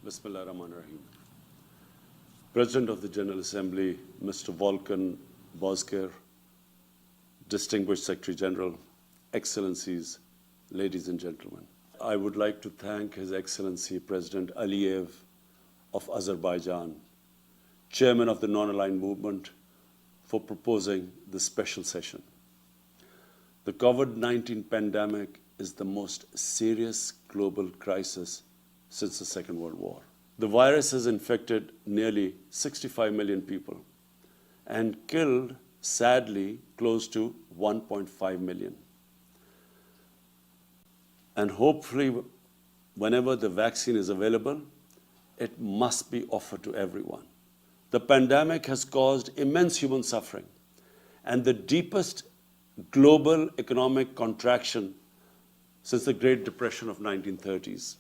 Bismillah ar-Rahman ar-Rahim. President of the General Assembly, Mr. Volkan Bozkir, Distinguished Secretary General, Excellencies, ladies and gentlemen. I would like to thank His Excellency President Aliyev of Azerbaijan, Chairman of the Non-Aligned Movement, for proposing this special session. The COVID-19 pandemic is the most serious global crisis since the Second World War. The virus has infected nearly 65 million people and killed, sadly, close to 1.5 million. And hopefully, whenever the vaccine is available, it must be offered to everyone. The pandemic has caused immense human suffering and the deepest global economic contraction since the Great Depression of 1930s.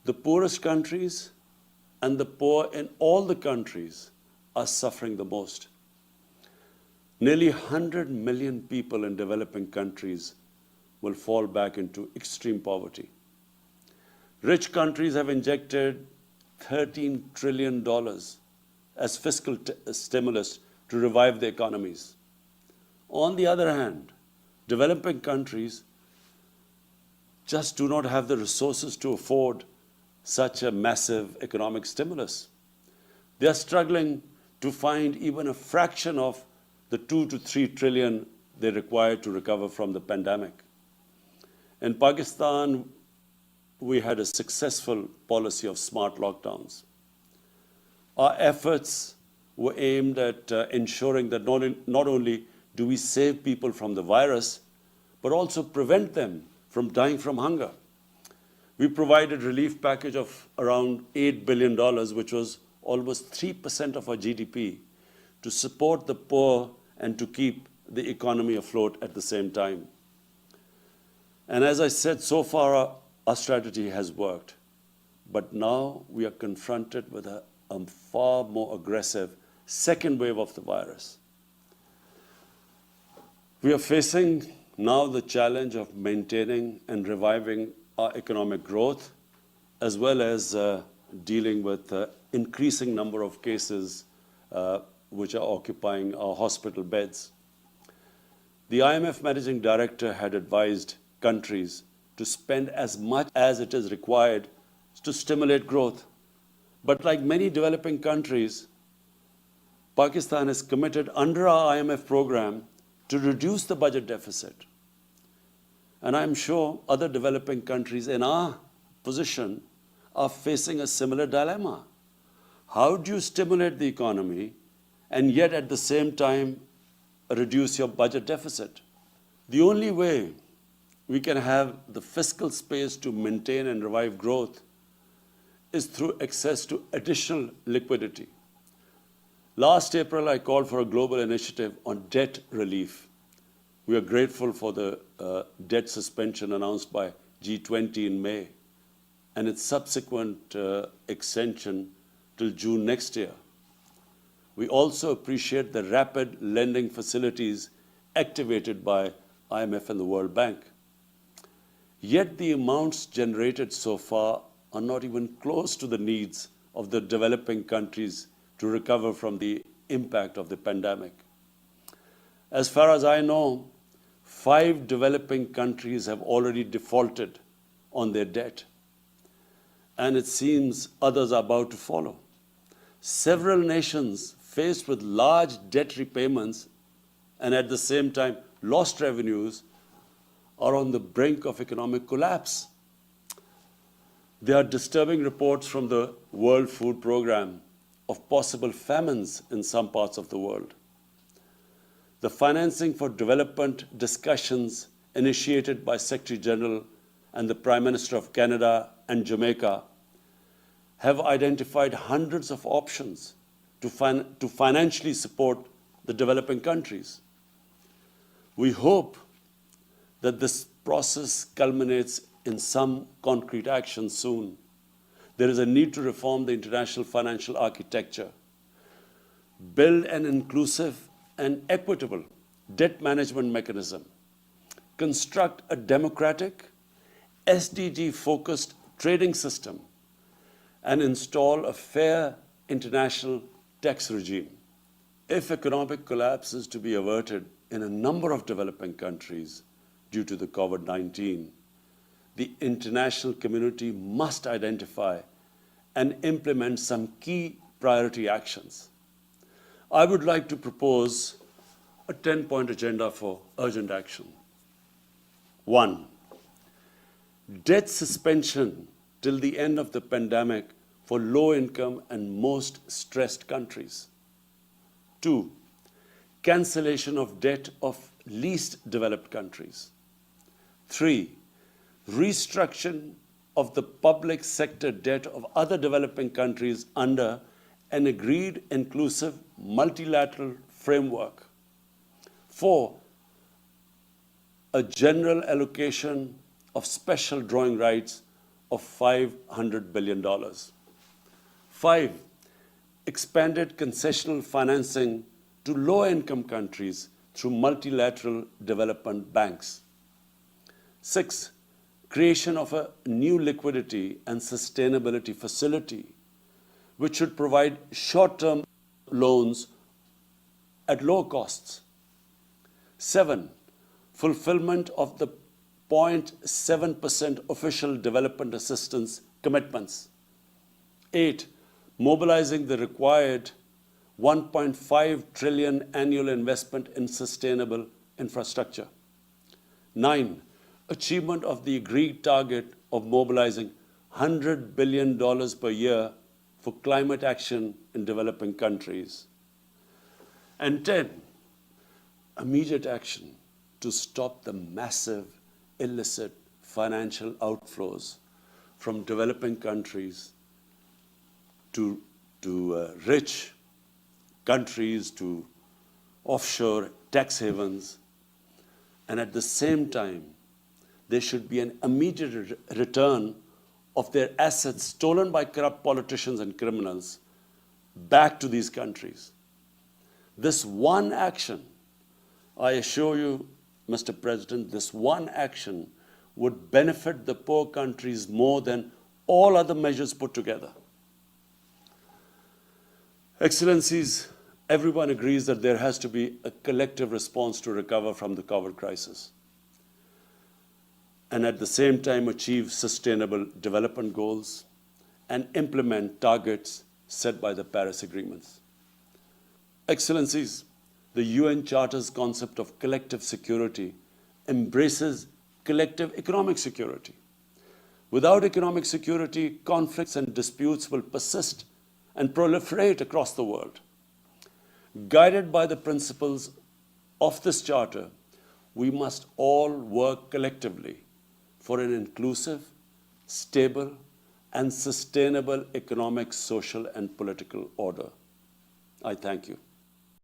The poorest countries and the poor in all the countries are suffering the most. Nearly 100 million people in developing countries will fall back into extreme poverty. Rich countries have injected $13 trillion as fiscal stimulus to revive their economies. On the other hand, developing countries just do not have the resources to afford such a massive economic stimulus. They are struggling to find even a fraction of the 2 to 3 trillion they require to recover from the pandemic. In Pakistan, we had a successful policy of smart lockdowns. Our efforts were aimed at ensuring that not only do we save people from the virus, but also prevent them from dying from hunger. We provided a relief package of around $8 billion, which was almost 3% of our GDP, to support the poor and to keep the economy afloat at the same time. And as I said, so far our strategy has worked. But now we are confronted with a far more aggressive second wave of the virus. We are facing now the challenge of maintaining and reviving our economic growth, as well as dealing with increasing number of cases which are occupying our hospital beds. The IMF Managing Director had advised countries to spend as much as it is required to stimulate growth. But like many developing countries, Pakistan is committed under our IMF program to reduce the budget deficit. And I'm sure other developing countries in our position are facing a similar dilemma. How do you stimulate the economy and yet at the same time reduce your budget deficit? The only way we can have the fiscal space to maintain and revive growth is through access to additional liquidity. Last April, I called for a global initiative on debt relief. We are grateful for the debt suspension announced by G20 in May and its subsequent extension till June next year. We also appreciate the rapid lending facilities activated by IMF and the World Bank. Yet the amounts generated so far are not even close to the needs of the developing countries to recover from the impact of the pandemic. As far as I know, 5 developing countries have already defaulted on their debt, and it seems others are about to follow. Several nations faced with large debt repayments and at the same time lost revenues are on the brink of economic collapse. There are disturbing reports from the World Food Programme of possible famines in some parts of the world. The financing for development discussions initiated by Secretary General and the Prime Minister of Canada and Jamaica have identified hundreds of options to financially support the developing countries. We hope that this process culminates in some concrete action soon. There is a need to reform the international financial architecture, build an inclusive and equitable debt management mechanism, construct a democratic, SDG-focused trading system, and install a fair international tax regime. If economic collapse is to be averted in a number of developing countries due to the COVID-19, the international community must identify and implement some key priority actions. I would like to propose a 10-point agenda for urgent action. 1. Debt suspension till the end of the pandemic for low-income and most stressed countries. 2. Cancellation of debt of least developed countries. 3. Restructuring of the public sector debt of other developing countries under an agreed inclusive multilateral framework. 4. A general allocation of special drawing rights of $500 billion. 5. Expanded concessional financing to low-income countries through multilateral development banks. 6. Creation of a new liquidity and sustainability facility, which should provide short-term loans at low costs. 7. Fulfillment of the 0.7% official development assistance commitments. 8. Mobilizing the required 1.5 trillion annual investment in sustainable infrastructure. 9. Achievement of the agreed target of mobilizing $100 billion per year for climate action in developing countries. And 10. Immediate action to stop the massive illicit financial outflows from developing countries to rich countries, to offshore tax havens. And at the same time, there should be an immediate return of their assets stolen by corrupt politicians and criminals back to these countries. This one action, I assure you, Mr. President, this one action would benefit the poor countries more than all other measures put together. Excellencies, everyone agrees that there has to be a collective response to recover from the COVID crisis, and at the same time achieve sustainable development goals and implement targets set by the Paris agreements. Excellencies, the UN Charter's concept of collective security embraces collective economic security. Without economic security, conflicts and disputes will persist and proliferate across the world. Guided by the principles of this Charter, we must all work collectively for an inclusive, stable, and sustainable economic, social, and political order. I thank you.